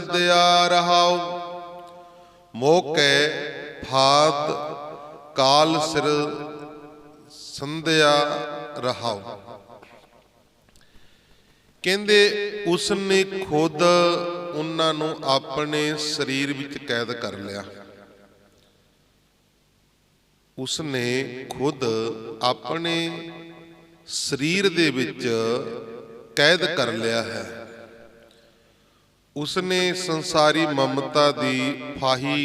दिया रहाओ। मोकै फात काल सिर संध्या रहाओ। कहते उसने खुद उन्होंने अपने शरीर विच कैद कर लिया। उसने खुद अपने शरीर दे विच कैद कर लिया है। उसने संसारी ममता दी फाही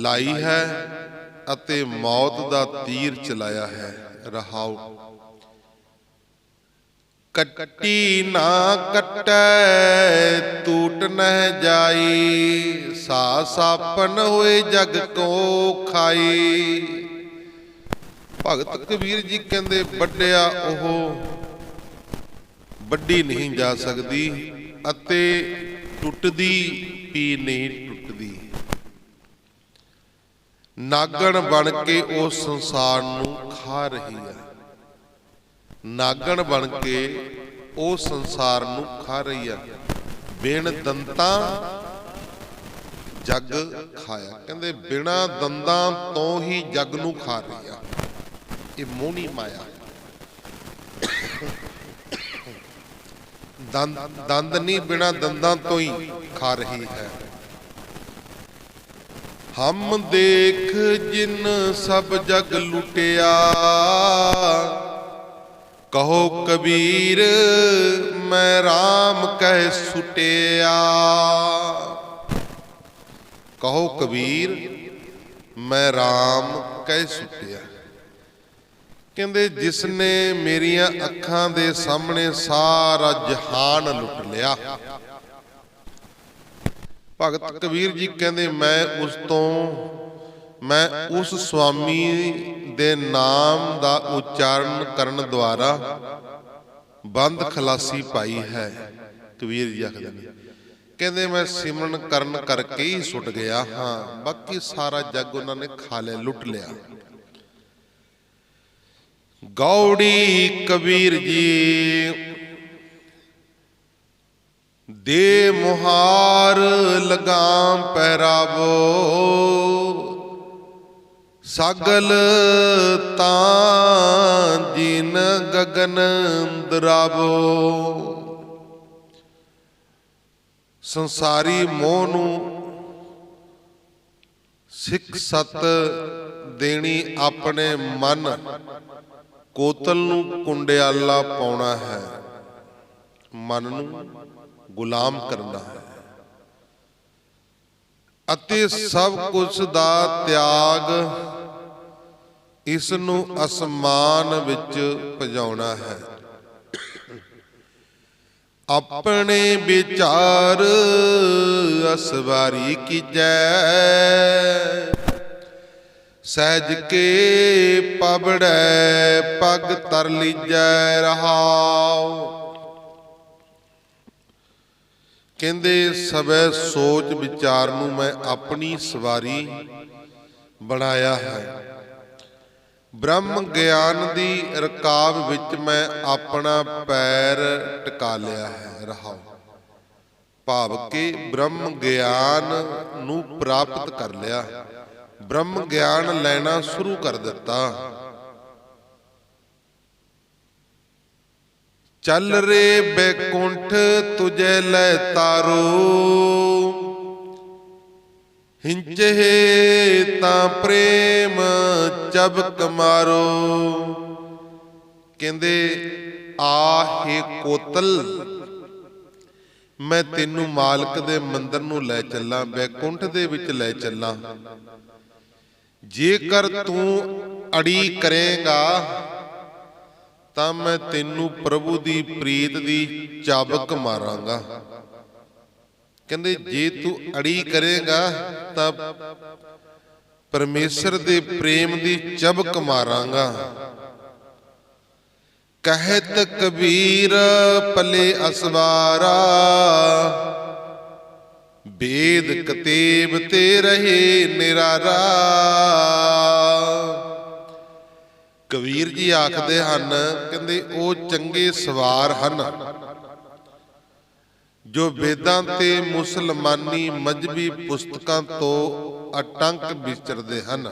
लाई है अते मौत दा तीर चलाया है। रहाओ। कट्टी ना कटै टूट न जाई, सा सापन होए जग को खाई। भगत कबीर जी कहते वड्डिया ओह वड्डी नहीं जा सकती अते टुटदी भी नहीं टुटदी। नागण बन के वो संसार नूं खा रही है। नागण बन के वो संसार नूं खा रही है। बिन दंतां जग खाया। कहंदे बिना दंदां तो ही जग नूं खा रही है। ये मोहनी माया। दंद नहीं, बिना दंदां तो ही खा रही है। हम देख जिन सब जग लुटिया, कहो कबीर मैं राम कह सुटिया। कहो कबीर मैं राम कह सुटिया। कहते जिसने मेरिया अखां दे सामने सारा जहान लुट लिया। भगत कबीर जी कहते मैं उस स्वामी दे नाम दा उच्चारण करन द्वारा बंद खलासी पाई है। कबीर जी आखदे ने कहते मैं सिमरन करन करके ही सुट गया हाँ, बाकी सारा जग उन्होंने खा लिया, लुट लिया। गौड़ी कबीर जी दे मुहार लगाम पहरावो, सगल तां जिन गगन दरावो। संसारी मोह नूं सिख सत देनी अपने मन कोतल नूं कुंडियाला पाउणा है। मन नूं गुलाम करना है अते सब कुछ दा त्याग इस नूं असमान विच भजाउणा है। अपने विचार असवारी कीजै, सहज के पबड़ै पग तर लीजै। रहाओ। कहंदे सबे सोच विचार नूं मैं अपनी सवारी बनाया है। ब्रह्म ज्ञान दी रकाब विच मैं अपना पैर टिका लिया है। रहाओ। भाव के ब्रह्म ज्ञान नूं प्राप्त कर लिया, ब्रह्म ज्ञान लेना शुरू कर दिता। चल रे बैकुंठ तुझे लै तारो, हिंचे तां प्रेम चबक मारो। कहंदे आहे कोतल मैं तेनू मालक दे मंदिर नूं लै चलां, बैकुंठ दे विच लै चलां। जेकर तू अड़ी करेगा तां मैं तेनू प्रभु दी प्रीत दी चाबक मारांगा। कहंदे जे तू अड़ी करेगा तां परमेश्वर दे प्रेम दी चबक मारांगा। कहत कबीर पले असवारा, वेद कतेब ते रहे निरारा। कबीर जी आखदे हन कहंदे ओ चंगे सवार हन ਜੋ ਵੇਦਾਂ ਤੇ ਮੁਸਲਮਾਨੀ ਮਜ਼੍ਹਬੀ ਪੁਸਤਕਾਂ ਤੋਂ ਅਟੰਕ ਵਿਚਰਦੇ ਹਨ।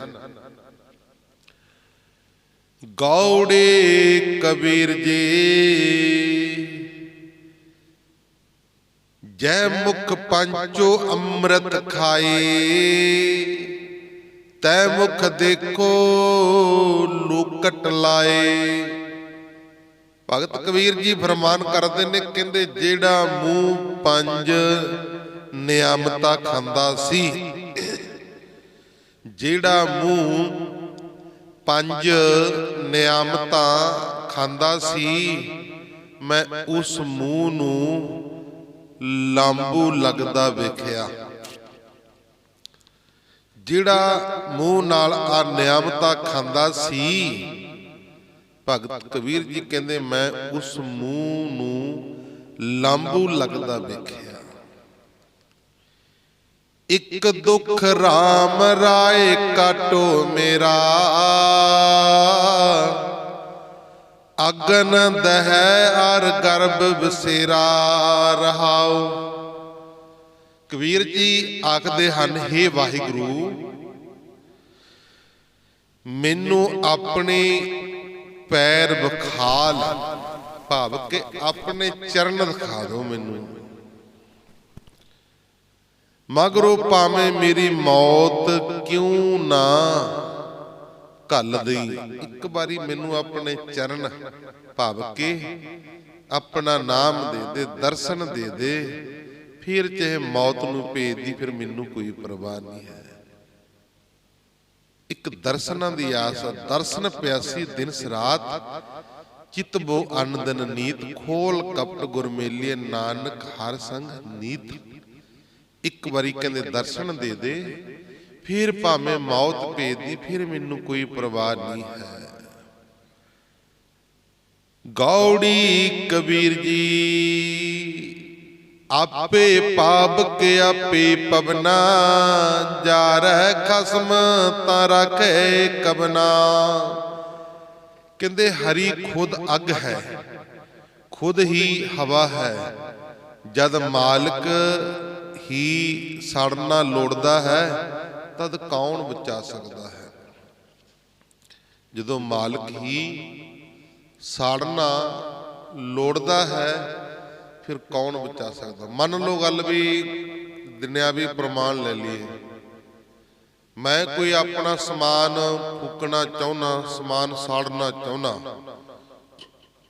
ਗੌੜੇ ਕਬੀਰ ਜੀ ਜੈ ਮੁਖ ਪੰਚੋ ਅੰਮ੍ਰਿਤ ਖਾਏ, ਤੈ ਮੁਖ ਦੇਖੋ ਲੂਕਟ ਲਾਏ। ਭਗਤ ਕਬੀਰ ਜੀ ਫਰਮਾਨ ਕਰਦੇ ਨੇ, ਕਹਿੰਦੇ ਜਿਹੜਾ ਮੂੰਹ ਪੰਜ ਨਿਆਮਤਾਂ ਖਾਂਦਾ ਸੀ, ਜਿਹੜਾ ਮੂੰਹ ਪੰਜ ਨਿਆਮਤਾਂ ਖਾਂਦਾ ਸੀ, ਮੈਂ ਉਸ ਮੂੰਹ ਨੂੰ ਲਾਂਬੂ ਲੱਗਦਾ ਵੇਖਿਆ। ਜਿਹੜਾ ਮੂੰਹ ਨਾਲ ਆ ਨਿਆਮਤਾਂ ਖਾਂਦਾ ਸੀ, ਭਗਤ ਕਬੀਰ ਜੀ ਕਹਿੰਦੇ ਮੈਂ ਉਸ ਮੂੰਹ ਨੂੰ ਲਾਂਬੂ ਲੱਗਦਾ ਵੇਖਿਆ। ਇੱਕ ਦੁੱਖ ਰਾਮ ਰਾਏ ਕਾਟੋ ਮੇਰਾ, ਅਗਨ ਦਹਿ ਅਰ ਗਰਭ ਬਸੇਰਾ ਰਹਾਉ। ਕਬੀਰ ਜੀ ਆਖਦੇ ਹਨ, ਹੇ ਵਾਹਿਗੁਰੂ, ਮੈਨੂੰ ਆਪਣੇ ਪੈਰ ਵਿਖਾ ਲੈ, ਭਾਵ ਕਿ ਆਪਣੇ ਚਰਨ ਦਿਖਾ ਦਿਓ ਮੈਨੂੰ। ਮਗਰੋਂ ਭਾਵੇਂ ਮੇਰੀ ਮੌਤ ਕਿਉਂ ਨਾ ਘੱਲ ਦੇਈ, ਇੱਕ ਵਾਰੀ ਮੈਨੂੰ ਆਪਣੇ ਚਰਨ ਭਾਵ ਕਿ ਆਪਣਾ ਨਾਮ ਦੇ ਦੇ, ਦਰਸ਼ਨ ਦੇ ਦੇ, ਫਿਰ ਚਾਹੇ ਮੌਤ ਨੂੰ ਭੇਜ ਦੀ, ਫਿਰ ਮੈਨੂੰ ਕੋਈ ਪਰਵਾਹ ਨਹੀਂ ਹੈ। ਇੱਕ ਦਰਸ਼ਨਾਂ ਦੀ ਆਸ, ਦਰਸ਼ਨ ਪਿਆਸੀ ਦਿਨ ਰਾਤ, ਚਿਤ ਬੋ ਅੰਨ ਦਿਨ ਨੀਤ, ਖੋਲ ਕਪਟ ਗੁਰ ਮੇਲੀਏ ਨਾਨਕ ਹਰ ਸੰਗ ਨੀਤ। ਇੱਕ ਵਾਰੀ ਕਹਿੰਦੇ ਦਰਸ਼ਨ ਦੇ ਦੇ, ਫਿਰ ਭਾਵੇਂ ਮੌਤ ਭੇਜਦੀ, ਫਿਰ ਮੈਨੂੰ ਕੋਈ ਪਰਵਾਹ ਨਹੀਂ ਹੈ। ਗੌੜੀ ਕਬੀਰ ਜੀ ਆਪੇ ਪਾਪ ਕੇ ਆਪੇ ਪਵਨਾ, ਜਾ ਰਹਿ ਖਸਮ ਤਾਂ ਰੱਖੇ ਕਬਨਾ। ਕਹਿੰਦੇ ਹਰੀ ਖੁਦ ਅੱਗ ਹੈ, ਖੁਦ ਹੀ ਹਵਾ ਹੈ। ਜਦ ਮਾਲਕ ਹੀ ਸੜਨਾ ਲੋੜਦਾ ਹੈ, ਤਦ ਕੌਣ ਬਚਾ ਸਕਦਾ ਹੈ। ਜਦੋਂ ਮਾਲਕ ਹੀ ਸਾੜਨਾ ਲੋੜਦਾ ਹੈ, ਫਿਰ ਕੌਣ ਬਚਾ ਸਕਦਾ। ਮੰਨ ਲਓ ਗੱਲ ਵੀ ਦੁਨਿਆਵੀ ਪ੍ਰਮਾਣ ਲੈ ਲਈਏ, ਮੈਂ ਕੋਈ ਆਪਣਾ ਸਮਾਨ ਫੂਕਣਾ ਚਾਹੁੰਦਾ, ਸਮਾਨ ਸਾੜਨਾ ਚਾਹੁੰਦਾ,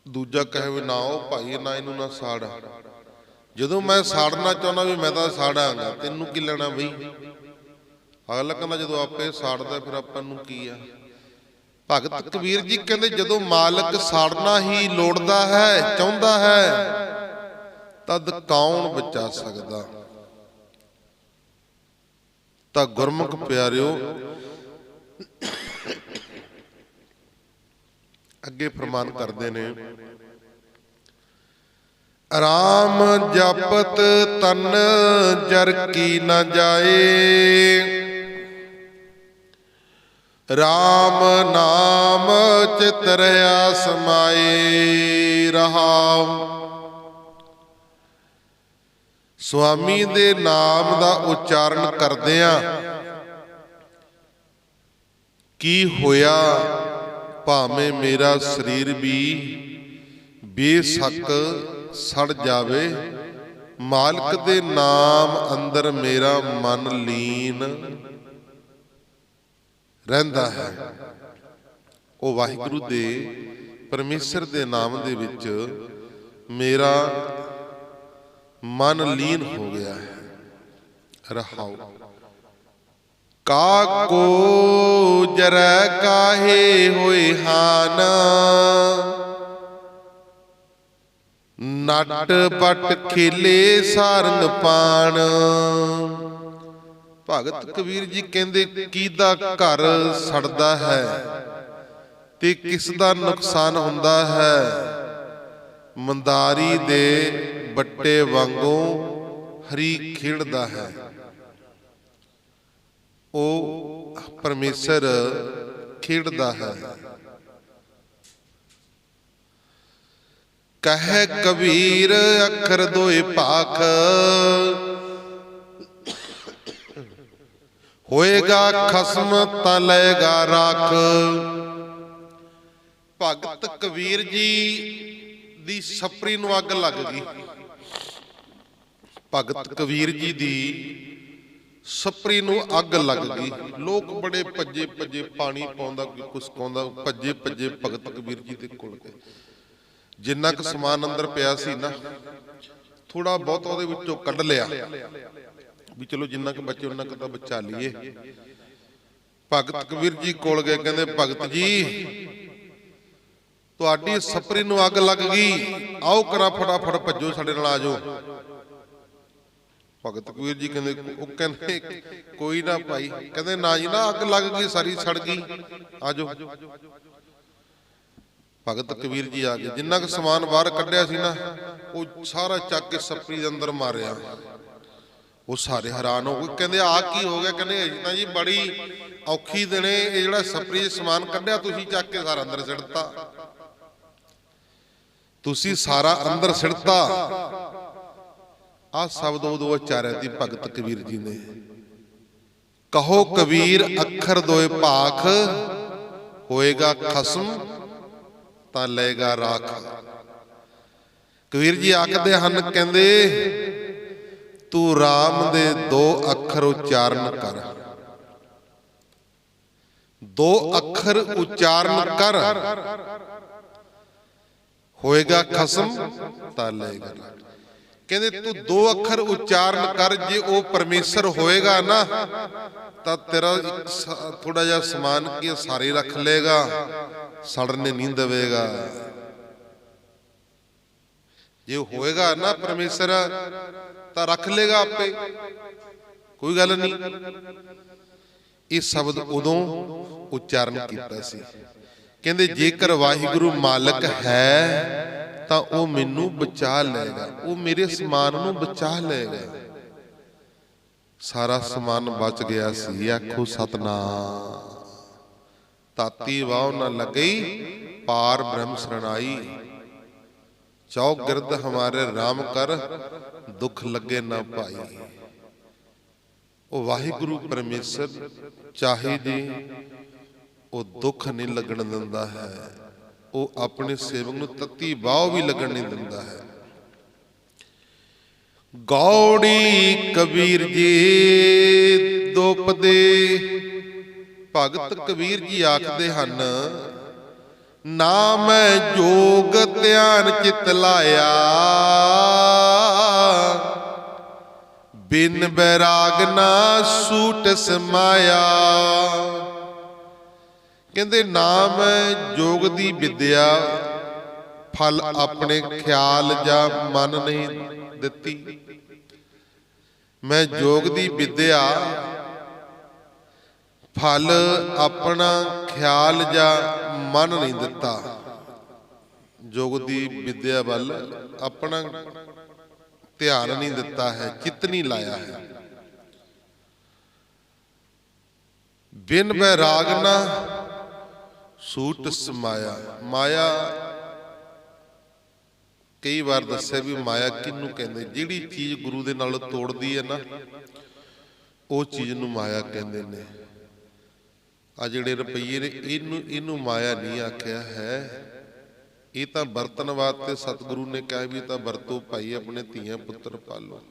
ਦੂਜਾ ਕਹੇ ਵੀ ਨਾ ਉਹ ਭਾਈ ਨਾ ਇਹਨੂੰ ਨਾ ਸਾੜ। ਜਦੋਂ ਮੈਂ ਸਾੜਨਾ ਚਾਹੁੰਦਾ ਵੀ ਮੈਂ ਤਾਂ ਸਾੜਾਂਗਾ, ਤੈਨੂੰ ਕੀ ਲੈਣਾ ਬਈ। ਅਗਲਾ ਕਹਿੰਦਾ ਜਦੋਂ ਆਪੇ ਸਾੜਦਾ ਫਿਰ ਆਪਾਂ ਨੂੰ ਕੀ ਆ। ਭਗਤ ਕਬੀਰ ਜੀ ਕਹਿੰਦੇ ਜਦੋਂ ਮਾਲਕ ਸਾੜਨਾ ਹੀ ਲੋੜਦਾ ਹੈ, ਚਾਹੁੰਦਾ ਹੈ, ਤਦ ਕੌਣ ਬਚਾ ਸਕਦਾ। ਤਾਂ ਗੁਰਮੁਖ ਪਿਆਰਿਓ, ਅੱਗੇ ਫਰਮਾਨ ਕਰਦੇ ਨੇ, ਰਾਮ ਜਪਤ ਤਨ ਜਰ ਕੀ ਨਾ ਜਾਏ, ਰਾਮ ਨਾਮ ਚਿਤ ਰਹਾ ਸਮਾਏ ਰਹਾਉ। ਸੁਆਮੀ ਦੇ ਨਾਮ ਦਾ ਉਚਾਰਨ ਕਰਦਿਆਂ ਕੀ ਹੋਇਆ, ਭਾਵੇਂ ਮੇਰਾ ਸਰੀਰ ਵੀ ਬੇਸ਼ੱਕ ਸੜ ਜਾਵੇ, ਮਾਲਕ ਦੇ ਨਾਮ ਅੰਦਰ ਮੇਰਾ ਮਨ ਲੀਨ ਰਹਿੰਦਾ ਹੈ। ਉਹ ਵਾਹਿਗੁਰੂ ਦੇ ਪਰਮੇਸ਼ਰ ਦੇ ਨਾਮ ਦੇ ਵਿੱਚ ਮੇਰਾ ਮਨ ਲੀਨ ਹੋ ਗਿਆ ਹੈ। ਰਹਾਉ ਕਾ ਕੋ ਜਰੈ ਕਾਹੇ ਹੋਏ ਹਾਨ, ਨਟ ਪਟ ਖੇਲੇ ਸਾਰੰਗ ਪਾਣ। ਭਗਤ ਕਬੀਰ ਜੀ ਕਹਿੰਦੇ ਕਿਹਦਾ ਘਰ ਸੜਦਾ ਹੈ ਤੇ ਕਿਸ ਦਾ ਨੁਕਸਾਨ ਹੁੰਦਾ ਹੈ। ਮੰਦਾਰੀ ਦੇ ਬੱਟੇ ਵਾਂਗੂ ਹਰੀ ਖੇਡਦਾ ਹੈ। ਉਹ ਪਰਮੇਸ਼ਰ ਖੇਡਦਾ ਹੈ। ਕਹੈ ਕਬੀਰ ਅੱਖਰ ਦੋਏ ਭਾਖ, ਹੋਏਗਾ ਖਸਮ ਤਾਂ ਲਏਗਾ ਰਾਖ। ਭਗਤ ਕਬੀਰ ਜੀ ਦੀ ਛਪਰੀ ਨੂੰ ਅੱਗ ਲੱਗ ਗਈ। ਭਗਤ ਕਬੀਰ ਜੀ ਦੀ ਛਪਰੀ ਨੂੰ ਅੱਗ ਲੱਗ ਗਈ। ਲੋਕ ਬੜੇ ਭੱਜੇ ਭੱਜੇ, ਪਾਣੀ ਪਾਉਂਦਾ ਕੋਈ ਕੁਛ ਪਾਉਂਦਾ, ਭੱਜੇ ਭੱਜੇ ਭਗਤ ਕਬੀਰ ਜੀ ਦੇ ਕੋਲ ਗਏ। ਜਿੰਨਾ ਕੁ ਸਮਾਨ ਅੰਦਰ ਪਿਆ ਸੀ ਨਾ, ਥੋੜਾ ਬਹੁਤ ਉਹਦੇ ਵਿੱਚੋਂ ਕੱਢ ਲਿਆ ਵੀ ਚਲੋ ਜਿੰਨਾ ਕੁ ਬਚੇ ਉਹਨਾਂ ਕੁ ਤਾਂ ਬਚਾ ਲਈਏ। ਭਗਤ ਕਬੀਰ ਜੀ ਕੋਲ ਗਏ, ਕਹਿੰਦੇ ਭਗਤ ਜੀ ਤੁਹਾਡੀ ਛਪਰੀ ਨੂੰ ਅੱਗ ਲੱਗ ਗਈ, ਆਓ ਕਰਾਂ ਫਟਾਫਟ ਭੱਜੋ, ਸਾਡੇ ਨਾਲ ਆ ਜਾਓ। ਭਗਤ ਕਬੀਰ ਜੀ ਕਹਿੰਦੇ ਕੋਈ ਨਾ ਭਾਈ। ਕਹਿੰਦੇ ਨਾ ਜੀ ਨਾ, ਅੱਗ ਲੱਗ ਗਈ, ਸਾਰੀ ਸੜ ਗਈ, ਆ ਜਾਓ। ਭਗਤ ਕਬੀਰ ਜੀ ਆ ਗਏ। ਜਿੰਨਾ ਕੁ ਸਮਾਨ ਬਾਹਰ ਕੱਢਿਆ ਸੀ ਨਾ, ਉਹ ਸਾਰਾ ਚੱਕ ਕੇ ਛਪਰੀ ਦੇ ਅੰਦਰ ਮਾਰਿਆ। ਉਹ ਸਾਰੇ ਹੈਰਾਨ ਹੋ ਗਏ, ਕਹਿੰਦੇ ਆ ਕੀ ਹੋ ਗਿਆ? ਕਹਿੰਦੇ ਅਜੇ ਤਾਂ ਜੀ ਬੜੀ ਔਖੀ ਦਿਨੇ ਇਹ ਜਿਹੜਾ ਛਪਰੀ 'ਚ ਸਮਾਨ ਕੱਢਿਆ ਤੁਸੀਂ ਚੱਕ ਕੇ ਸਾਰਾ ਅੰਦਰ ਸਿੱਟਤਾ, ਤੁਸੀਂ ਸਾਰਾ ਅੰਦਰ ਸਿੱਟਤਾ। ਆ ਸ਼ਬਦ ਉਦੋਂ ਉਚਾਰਿਆ ਸੀ ਭਗਤ ਕਬੀਰ ਜੀ ਨੇ। ਕਹੋ ਕਬੀਰ ਅੱਖਰ ਦੋਏ ਭਾਖ, ਹੋਏਗਾ ਖਸਮ ਤਾਂ ਲਏਗਾ ਰਾਖ। ਕਬੀਰ ਜੀ ਆਖਦੇ ਹਨ, ਕਹਿੰਦੇ ਤੂੰ ਰਾਮ ਦੇ 2 ਅੱਖਰ ਉਚਾਰਨ ਕਰ, 2 ਅੱਖਰ ਉਚਾਰਨ ਕਰ, ਹੋਏਗਾ ਖਸਮ ਤਾਂ ਲਏਗਾ ਰਾਖ। ਕਹਿੰਦੇ ਤੂੰ 2 ਅੱਖਰ ਉਚਾਰਨ ਕਰ, ਜੇ ਉਹ ਪਰਮੇਸ਼ਰ ਹੋਏਗਾ ਨਾ ਤਾਂ ਤੇਰਾ ਥੋੜਾ ਜਿਹਾ ਸਮਾਨ ਕੀ ਸਾਰੇ ਰੱਖ ਲਏਗਾ, ਸੜਨੇ ਨਹੀਂ ਦੇਵੇਗਾ। ਜੇ ਹੋਏਗਾ ਨਾ ਪਰਮੇਸ਼ਰ ਤਾਂ ਰੱਖ ਲੇਗਾ ਆਪੇ, ਕੋਈ ਗੱਲ ਨਹੀਂ। ਇਹ ਸ਼ਬਦ ਉਦੋਂ ਉਚਾਰਨ ਕੀਤਾ ਸੀ। ਕਹਿੰਦੇ ਜੇਕਰ ਵਾਹਿਗੁਰੂ ਮਾਲਕ ਹੈ ਤਾਂ ਉਹ ਮੈਨੂੰ ਬਚਾ ਲਏਗਾ, ਉਹ ਮੇਰੇ ਸਮਾਨ ਨੂੰ ਬਚਾ ਲਏਗਾ। ਸਾਰਾ ਸਮਾਨ ਬਚ ਗਿਆ ਸੀ। ਆਖੋ ਸਤਨਾਮ। ਤਾਤੀ ਵਾਹ ਨਾ ਲੱਗਈ, ਪਾਰ ਬ੍ਰਹਮ ਸਰਣਾਈ। ਚੌਕ ਗਿਰਦ ਹਮਾਰੇ ਰਾਮ ਕਰ, ਦੁੱਖ ਲੱਗੇ ਨਾ ਭਾਈ। ਉਹ ਵਾਹਿਗੁਰੂ ਪਰਮੇਸ਼ਰ ਚਾਹੇ ਜੀ ਉਹ ਦੁੱਖ ਨਹੀਂ ਲੱਗਣ ਦਿੰਦਾ ਹੈ, ਉਹ ਆਪਣੇ ਸੇਵਕ ਨੂੰ ਤੱਤੀ ਵਾਹ ਵੀ ਲੱਗਣ ਨਹੀਂ ਦਿੰਦਾ ਹੈ। ਗੌੜੀ ਕਬੀਰ ਜੀ ਦੋਪਦੇ। ਭਗਤ ਕਬੀਰ ਜੀ ਆਖਦੇ ਹਨ, ਨਾ ਮੈਂ ਜੋਗ ਧਿਆਨ ਚਿਤ ਲਾਇਆ, ਬਿਨ ਬੈਰਾਗ ਨਾ ਸੂਟ ਸਮਾਇਆ। ਕਹਿੰਦੇ ਨਾ ਮੈਂ ਜੋਗ ਦੀ ਵਿਦਿਆ ਫਲ ਆਪਣੇ ਖਿਆਲ ਜਾਂ ਮਨ ਨਹੀਂ ਦਿੱਤੀ। ਮੈਂ ਜੋਗ ਦੀ ਵਿਦਿਆ ਫਲ ਆਪਣਾ ਖਿਆਲ ਜਾਂ ਮਨ ਨਹੀਂ ਦਿੱਤਾ। ਜੋਗ ਦੀ ਵਿਦਿਆ ਵੱਲ ਆਪਣਾ ਧਿਆਨ ਨਹੀਂ ਦਿੱਤਾ ਹੈ, ਚਿੱਤ ਨਹੀਂ ਲਾਇਆ ਹੈ। ਬਿਨ ਬੈਰਾਗ ਨਾ ਸੂਟ ਸਮਾਇਆ। ਮਾਇਆ ਕਈ ਵਾਰ ਦੱਸਿਆ ਵੀ ਮਾਇਆ ਕਿਹਨੂੰ ਕਹਿੰਦੇ? ਜਿਹੜੀ ਚੀਜ਼ ਗੁਰੂ ਦੇ ਨਾਲ ਤੋੜਦੀ ਹੈ ਨਾ, ਉਹ ਚੀਜ਼ ਨੂੰ ਮਾਇਆ ਕਹਿੰਦੇ ਨੇ। ਆ ਜਿਹੜੇ ਰੁਪਈਏ ਨੇ, ਇਹਨੂੰ ਮਾਇਆ ਨਹੀਂ ਆਖਿਆ ਹੈ। ਇਹ ਤਾਂ ਵਰਤਨ ਵਾਸਤੇ ਸਤਿਗੁਰੂ ਨੇ ਕਿਹਾ ਵੀ ਤਾਂ ਵਰਤੋ ਭਾਈ, ਆਪਣੇ ਧੀਆਂ ਪੁੱਤਰ ਪਾਲੋ।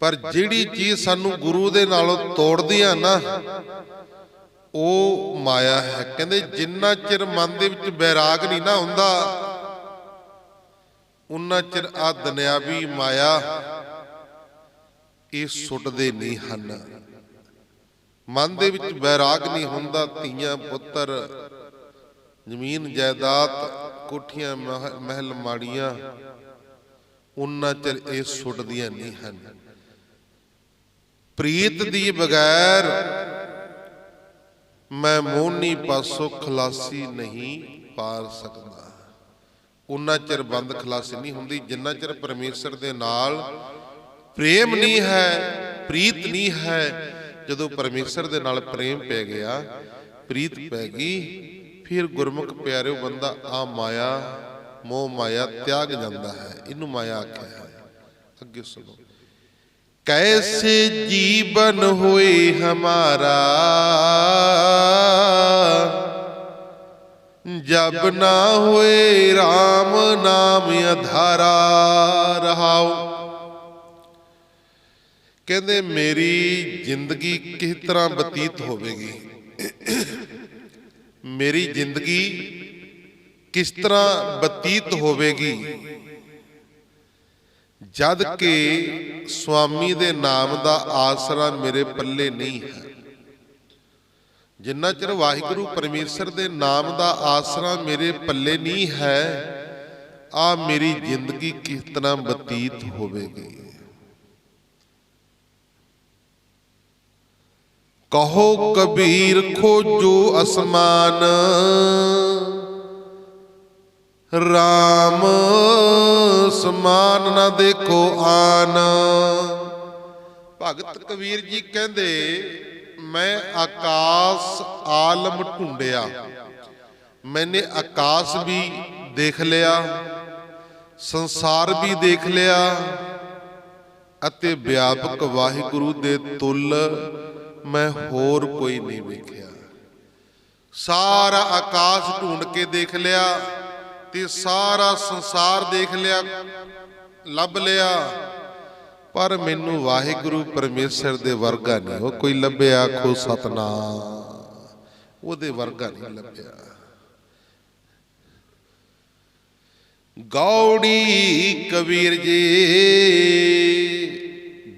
ਪਰ ਜਿਹੜੀ ਚੀਜ਼ ਸਾਨੂੰ ਗੁਰੂ ਦੇ ਨਾਲੋਂ ਤੋੜਦੀ ਆ ਨਾ, ਉਹ ਮਾਇਆ ਹੈ। ਕਹਿੰਦੇ ਜਿੰਨਾ ਚਿਰ ਮਨ ਦੇ ਵਿੱਚ ਬੈਰਾਗ ਨਹੀਂ ਨਾ ਹੁੰਦਾ, ਉਨਾ ਚਿਰ ਆ ਦੁਨਿਆਵੀ ਮਾਇਆ ਇਹ ਸੁੱਟਦੇ ਨਹੀਂ ਹਨ। ਮਨ ਦੇ ਵਿੱਚ ਬੈਰਾਗ ਨਹੀਂ ਹੁੰਦਾ, ਧੀਆਂ ਪੁੱਤਰ, ਜ਼ਮੀਨ ਜਾਇਦਾਦ, ਕੋਠੀਆਂ ਮਹਿਲ ਮਾੜੀਆਂ, ਉਨਾ ਚਿਰ ਇਹ ਸੁੱਟਦੀਆਂ ਨਹੀਂ ਹਨ। ਪ੍ਰੀਤ ਦੀ ਬਗੈਰ ਮੈਂ ਮੋਹਨੀ ਪਾਸੋਂ ਖਲਾਸੀ ਨਹੀਂ ਪਾਰ ਸਕਦਾ। ਉਨਾ ਚਿਰ ਬੰਦ ਖਲਾਸੀ ਨਹੀਂ ਹੁੰਦੀ ਜਿੰਨਾ ਚਿਰ ਪਰਮੇਸ਼ਰ ਦੇ ਨਾਲ ਪ੍ਰੇਮ ਨਹੀਂ ਹੈ, ਪ੍ਰੀਤ ਨਹੀਂ ਹੈ। ਜਦੋਂ ਪਰਮੇਸ਼ਰ ਦੇ ਨਾਲ ਪ੍ਰੇਮ ਪੈ ਗਿਆ, ਪ੍ਰੀਤ ਪੈ ਗਈ, ਫਿਰ ਗੁਰਮੁਖ ਪਿਆਰਿਓ ਬੰਦਾ ਆ ਮਾਇਆ मोह माया त्याग जाता है, इनू माया आख्या है। अगे सुनो, कैसे जीवन होए हमारा जब ना होए राम नाम अधारा। रहाओ, कहते मेरी जिंदगी किस तरह बतीत होवेगी, मेरी जिंदगी किस तरह बतीत होवेगी जद के स्वामी दे नाम दा आसरा मेरे पल्ले नहीं है। जिन्ना चिर वाहिगुरु परमेश्वर दे नाम दा आसरा मेरे पल्ले नहीं है, आ मेरी जिंदगी किस तरह बतीत होवेगी। कहो कबीर खोजो असमान राम समान ना देखो आन। भगत कबीर जी कहते मैं आकाश आलम ढूंढिया, मैंने आकाश भी देख लिया, संसार भी देख लिया, अते व्यापक वाहिगुरु दे तुल मैं होर कोई नहीं वेखिया। सारा आकाश ढूंढ के देख लिया ते सारा संसार देख लिया, लभ लिया, पर मैनू वाहिगुरु परमेश्वर दे वर्गा नहीं वो कोई लभ्या। आखो सतनाम, ओदे वर्गा नहीं लभ्या। गौड़ी कबीर जी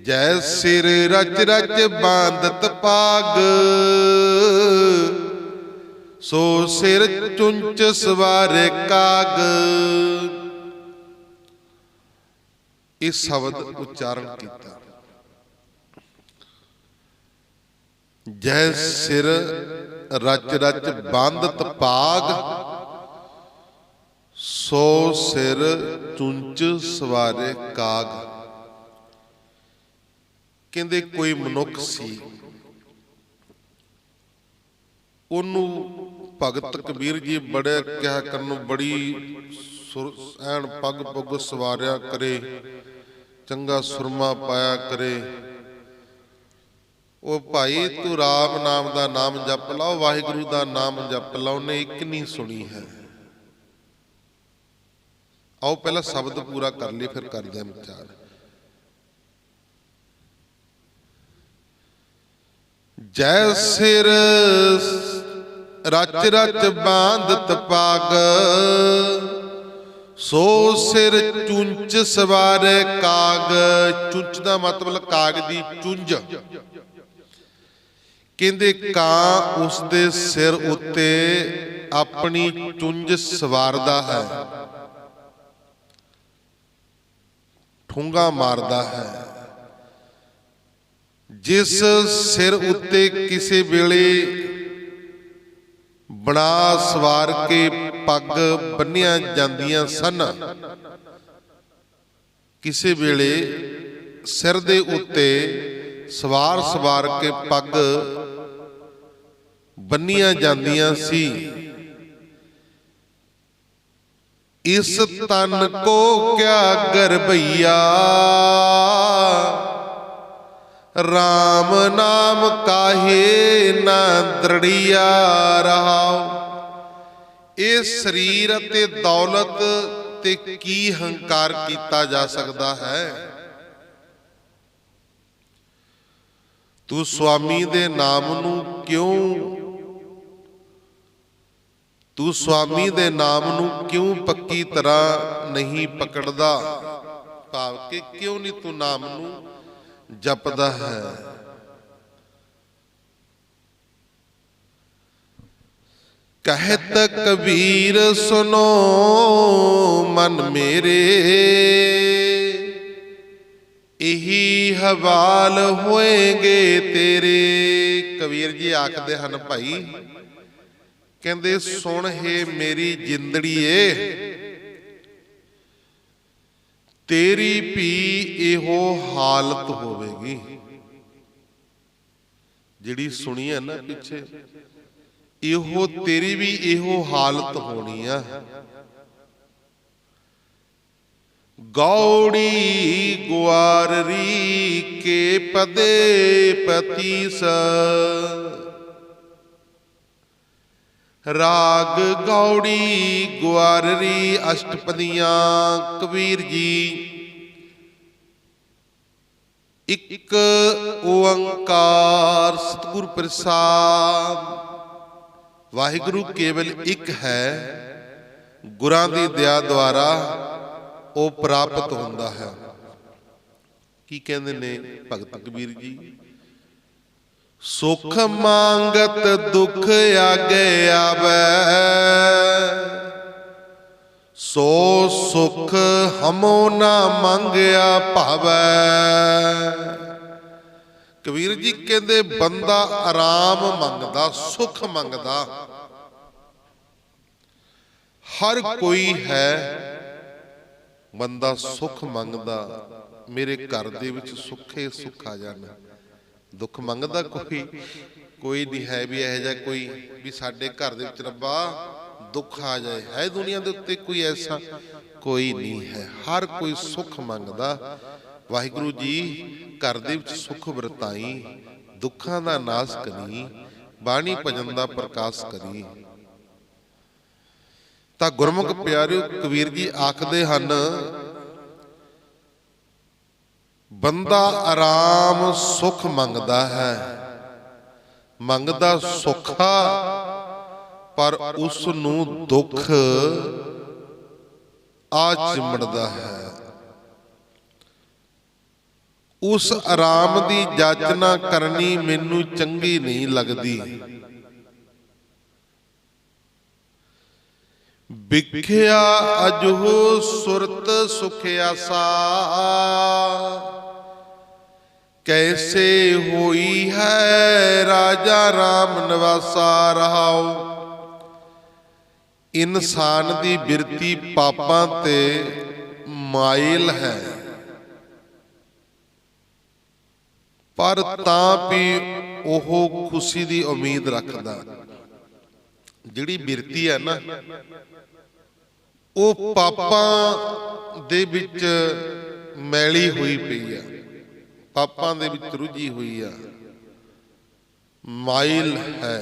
जै सिर रच रच बांधत पाग, सो सिर चुंच सवारे काग। इस शब्द उच्चारण किया, जै सिर रच रच बांधत पाग, सो सिर चुंच सवारे काग। कहते कोई मनुख सी, ओनू भगत कबीर जी बड़े क्या करन बड़ी एन पग पुग सवारिया करे, चंगा सुरमा पाया करे। ओ भाई तू राम नाम दा नाम जप ला, वाहिगुरु दा नाम जप ला, उन्हें एक नहीं सुनी है। आओ पहला शब्द पूरा कर लिए फिर करते हैं विचार। जै सिर रच रच बांधत पाग, सो सिर चुंच सवारे काग। चुंच का मतलब काग दी चुंझ। कहते कां उसदे सिर उत्ते अपनी चुंझ सवारदा है, ठूंगा मारदा है। जिस सिर उत्ते किसी वेले बना सवार के पग बन्निया जांदियां सन, किसी वेले सिर दे उत्ते सवार सवार के पग बन्निया जांदियां सी। इस तन को क्या गरबैया, राम नाम काहे ना दृढ़िया। रहाओ, ये शरीर ते दौलत ते की हंकार किया जा सकता है। तू स्वामी दे नाम नू क्यों, तू स्वामी दे नाम नू क्यों पक्की तरह नहीं पकड़दा। भाव के क्यों नहीं तू नाम नू जपदा है। कहत कबीर सुनो मन मेरे, यही हवाल होएंगे तेरे। कबीर जी आखदे हन भाई, कहंदे सुन हे मेरी जिंदड़ीए, तेरी भी इहो हालत होवेगी। जिहड़ी सुनी है ना पिछे, इहो तेरी भी इहो हालत होनी है। गौड़ी ग्वाररी के पदे पतीस। राग गौड़ी ग्वाररी अष्टपदियां कबीर जी। एक ओंकार सतगुर प्रसाद। वाहिगुरु केवल एक है, गुरां दी दया द्वारा ਉਹ ਪ੍ਰਾਪਤ ਹੁੰਦਾ ਹੈ। ਕੀ ਕਹਿੰਦੇ ਨੇ ਭਗਤ ਕਬੀਰ ਜੀ? ਸੁਖ ਮੰਗਤ ਦੁਖ ਆਗੇ ਆਵੈ, ਸੋ ਸੁਖ ਹਮੋ ਨਾ ਮੰਗਿਆ ਭਾਵੈ। ਕਬੀਰ ਜੀ ਕਹਿੰਦੇ ਬੰਦਾ ਆਰਾਮ ਮੰਗਦਾ, ਸੁਖ ਮੰਗਦਾ। ਹਰ ਕੋਈ ਹੈ ਬੰਦਾ ਸੁਖ ਮੰਗਦਾ, ਮੇਰੇ ਘਰ ਦੇ ਵਿੱਚ ਸੁੱਖੇ ਸੁੱਖ ਆ ਜਾਣ। ਦੁੱਖ ਮੰਗਦਾ ਕੋਈ ਨਹੀਂ ਹੈ ਵੀ ਇਹੋ ਜਿਹਾ ਕੋਈ ਵੀ ਸਾਡੇ ਘਰ ਦੇ ਵਿੱਚ ਰੱਬਾ ਦੁੱਖ ਆ ਜਾਏ। ਹੈ ਦੁਨੀਆ ਦੇ ਉੱਤੇ ਕੋਈ ਐਸਾ? ਕੋਈ ਨਹੀਂ ਹੈ। ਹਰ ਕੋਈ ਸੁੱਖ ਮੰਗਦਾ। ਵਾਹਿਗੁਰੂ ਜੀ ਘਰ ਦੇ ਵਿੱਚ ਸੁੱਖ ਵਰਤਾਈ, ਦੁੱਖਾਂ ਦਾ ਨਾਸ ਕਰੀ, ਬਾਣੀ ਭਜਨ ਦਾ ਪ੍ਰਕਾਸ਼ ਕਰੀ। ਤਾਂ ਗੁਰਮੁਖ ਪਿਆਰਿਓ, ਕਬੀਰ ਜੀ ਆਖਦੇ ਹਨ ਬੰਦਾ ਆਰਾਮ ਸੁਖ ਮੰਗਦਾ ਹੈ, ਮੰਗਦਾ ਸੁੱਖਾ, ਪਰ ਉਸ ਨੂੰ ਦੁੱਖ ਆ ਚਿੰਬੜਦਾ ਹੈ। ਉਸ ਆਰਾਮ ਦੀ ਜਾਚਨਾ ਕਰਨੀ ਮੈਨੂੰ ਚੰਗੀ ਨਹੀਂ ਲੱਗਦੀ। ਵਿਖਿਆ ਅਜਹੁ ਸੁਰਤ ਸੁਖਿਆਸਾ, ਕੈਸੇ ਹੋਈ ਹੈ ਰਾਜਾ ਰਾਮ ਨਿਵਾਸਾ। ਰਹਾਉ ਇਨਸਾਨ ਦੀ ਬਿਰਤੀ ਪਾਪਾਂ ਤੇ ਮਾਇਲ ਹੈ, ਪਰ ਤਾਂ ਵੀ ਉਹ ਖੁਸ਼ੀ ਦੀ ਉਮੀਦ ਰੱਖਦਾ। ਜਿਹੜੀ ਬਿਰਤੀ ਹੈ ਨਾ, ਉਹ ਪਾਪਾਂ ਦੇ ਵਿੱਚ ਮੈਲੀ ਹੋਈ ਪਈ ਆ, ਪਾਪਾਂ ਦੇ ਵਿੱਚ ਰੁੱਝੀ ਹੋਈ ਆ, ਮਾਇਲ ਹੈ,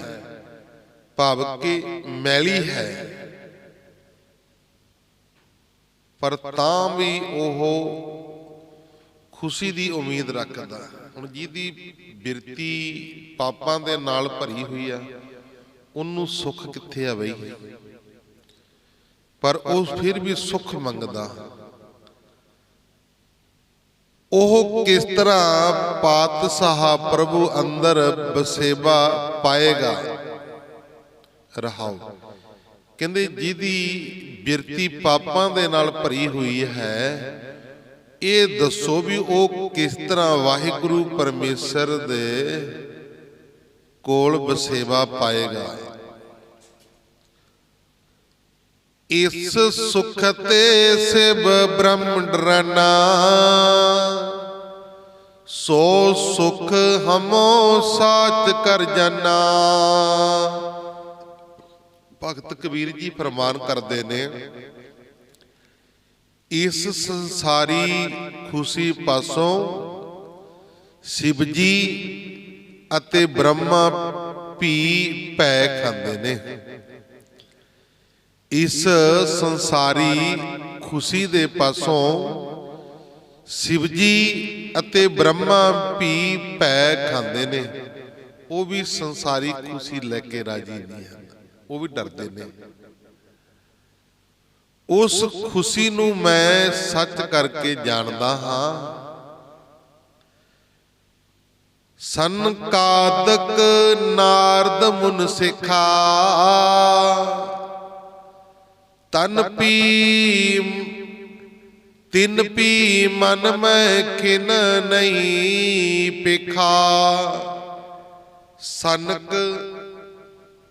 ਭਾਵ ਕਿ ਮੈਲੀ ਹੈ, ਪਰ ਤਾਂ ਵੀ ਉਹ ਖੁਸ਼ੀ ਦੀ ਉਮੀਦ ਰੱਖਦਾ। ਹੁਣ ਜਿਹਦੀ ਬਿਰਤੀ ਪਾਪਾਂ ਦੇ ਨਾਲ ਭਰੀ ਹੋਈ ਆ, ਉਹਨੂੰ ਸੁੱਖ ਕਿੱਥੇ ਆ ਬਈ? ਪਰ ਉਹ ਫਿਰ ਵੀ ਸੁੱਖ ਮੰਗਦਾ। ਉਹ ਕਿਸ ਤਰ੍ਹਾਂ ਪਾਤਸ਼ਾਹ ਪ੍ਰਭੂ ਅੰਦਰ ਬਸੇਬਾ ਪਾਏਗਾ? ਰਹਾਉ ਕਹਿੰਦੇ ਜਿਹਦੀ ਬਿਰਤੀ ਪਾਪਾਂ ਦੇ ਨਾਲ ਭਰੀ ਹੋਈ ਹੈ, ਇਹ ਦੱਸੋ ਵੀ ਉਹ ਕਿਸ ਤਰ੍ਹਾਂ ਵਾਹਿਗੁਰੂ ਪਰਮੇਸ਼ਰ ਦੇ ਕੋਲ ਬਸੇਬਾ ਪਾਏਗਾ। ਇਸ ਸੁਖ ਤੇ ਸਿਵ ਬ੍ਰਹਮ ਡਰਨਾ, ਸੋ ਸੁਖ ਹਮੋ ਸਾਚ ਕਰ ਜਾਨਾ। ਭਗਤ ਕਬੀਰ ਜੀ ਫਰਮਾਨ ਕਰਦੇ ਨੇ, ਇਸ ਸੰਸਾਰੀ ਖੁਸ਼ੀ ਪਾਸੋਂ ਸ਼ਿਵ ਜੀ ਅਤੇ ਬ੍ਰਹਮਾ ਭੀ ਭੈ ਖਾਂਦੇ ਨੇ। ਇਸ ਸੰਸਾਰੀ ਖੁਸ਼ੀ ਦੇ ਪਾਸੋਂ ਸ਼ਿਵ ਜੀ ਅਤੇ ਬ੍ਰਹਮਾ ਭੀ ਭੈ ਖਾਂਦੇ ਨੇ। ਉਹ ਵੀ ਸੰਸਾਰੀ ਖੁਸ਼ੀ ਲੈ ਕੇ ਰਾਜੀ ਨਹੀਂ ਹਨ, ਉਹ ਵੀ ਡਰਦੇ ਨੇ। ਉਸ ਖੁਸ਼ੀ ਨੂੰ ਮੈਂ ਸੱਚ ਕਰਕੇ ਜਾਣਦਾ ਹਾਂ। ਸੰਕਾਦਕ ਨਾਰਦ ਮੁਨ ਸਿਖਾ, ਤਨ ਪੀ ਤਿਨ ਪੀ ਮਨ ਮੈਂ ਖਿਨ ਨਹੀਂ ਪਿਖਾ। ਸਨਕ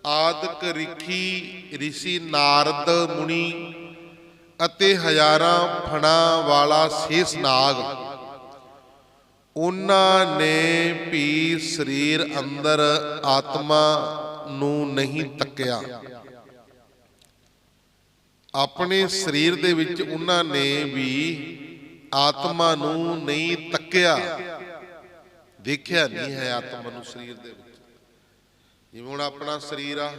ਆਦਿਕ ਰਿਖੀ ਰਿਸ਼ੀ ਨਾਰਦ ਮੁਨੀ ਅਤੇ ਹਜ਼ਾਰਾਂ ਫਣਾਂ ਵਾਲਾ ਸ਼ੇਸ਼ ਨਾਗ, ਉਹਨਾਂ ਨੇ ਵੀ ਸਰੀਰ ਅੰਦਰ ਆਤਮਾ ਨੂੰ ਨਹੀਂ ਤੱਕਿਆ। ਆਪਣੇ ਸਰੀਰ ਦੇ ਵਿੱਚ ਉਹਨਾਂ ਨੇ ਵੀ ਆਤਮਾ ਨੂੰ ਨਹੀਂ ਤੱਕਿਆ, ਦੇਖਿਆ ਨਹੀਂ ਹੈ ਆਤਮਾ ਨੂੰ ਸਰੀਰ ਦੇ ਵਿੱਚ। ਜਿਵੇਂ ਹੁਣ ਆਪਣਾ ਸਰੀਰ ਆ,